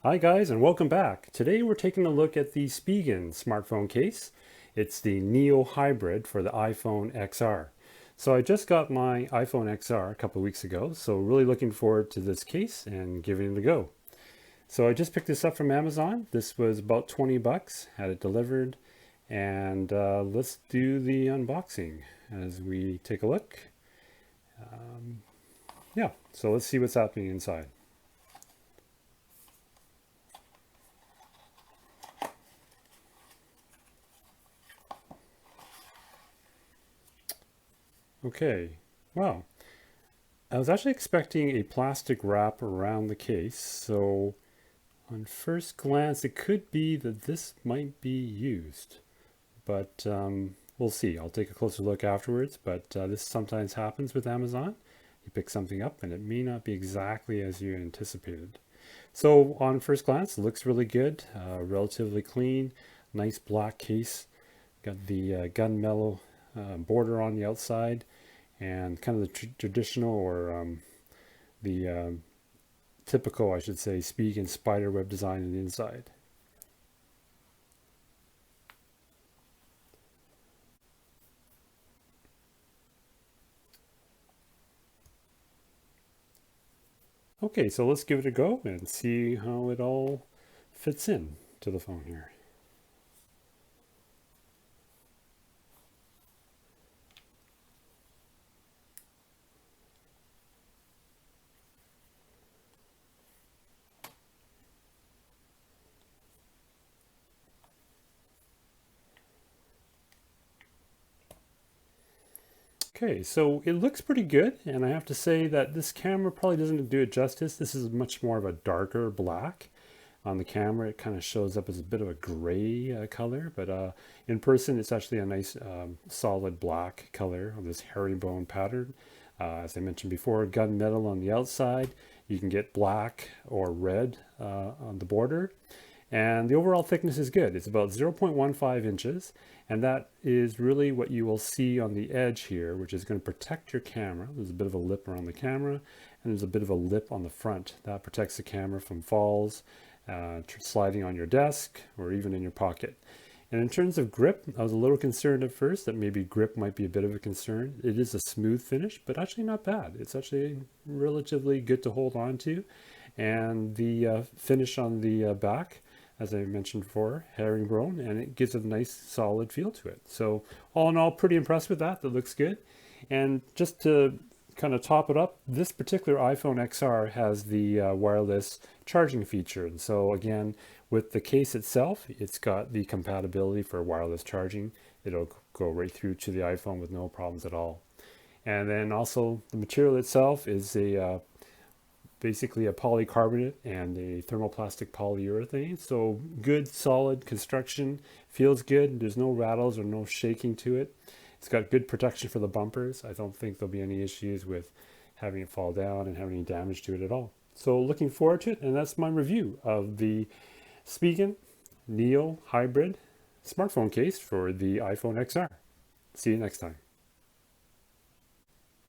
Hi guys and welcome back. Today we're taking a look at the Spigen smartphone case. It's the Neo Hybrid for the iPhone XR. So I just got my iPhone XR a couple of weeks ago, so really looking forward to this case and giving it a go. So I just picked this up from Amazon. This was about 20 bucks, had it delivered, and let's do the unboxing as we take a look. Yeah, so let's see what's happening inside. Okay, wow. I was actually expecting a plastic wrap around the case, so on first glance it could be that this might be used, but we'll see. I'll take a closer look afterwards, but this sometimes happens with Amazon. You pick something up and it may not be exactly as you anticipated. So on first glance, it looks really good, relatively clean, nice black case. Got the gunmetal border on the outside and kind of the traditional or the typical, I should say, Spigen spider web design on the inside. Okay, so let's give it a go and see how it all fits in to the phone here. Okay, so it looks pretty good, and I have to say that this camera probably doesn't do it justice. This is much more of a darker black. On the camera, it kind of shows up as a bit of a gray color, but in person, it's actually a nice solid black color of this herringbone pattern. As I mentioned before, gunmetal on the outside. You can get black or red on the border. And the overall thickness is good. It's about 0.15 inches. And that is really what you will see on the edge here, which is going to protect your camera. There's a bit of a lip around the camera, and there's a bit of a lip on the front. That protects the camera from falls, sliding on your desk, or even in your pocket. And in terms of grip, I was a little concerned at first that maybe grip might be a bit of a concern. It is a smooth finish, but actually not bad. It's actually relatively good to hold on to. And the finish on the back, as I mentioned before, herringbone, and it gives a nice solid feel to it. So all in all, pretty impressed with that. That looks good. And just to kind of top it up, this particular iPhone XR has the wireless charging feature. And so again, with the case itself, it's got the compatibility for wireless charging. It'll go right through to the iPhone with no problems at all. And then also the material itself is a basically a polycarbonate and a thermoplastic polyurethane. So good, solid construction, feels good. There's no rattles or no shaking to it. It's got good protection for the bumpers. I don't think there'll be any issues with having it fall down and having any damage to it at all. So looking forward to it, and that's my review of the Spigen Neo Hybrid smartphone case for the iPhone XR. See you next time.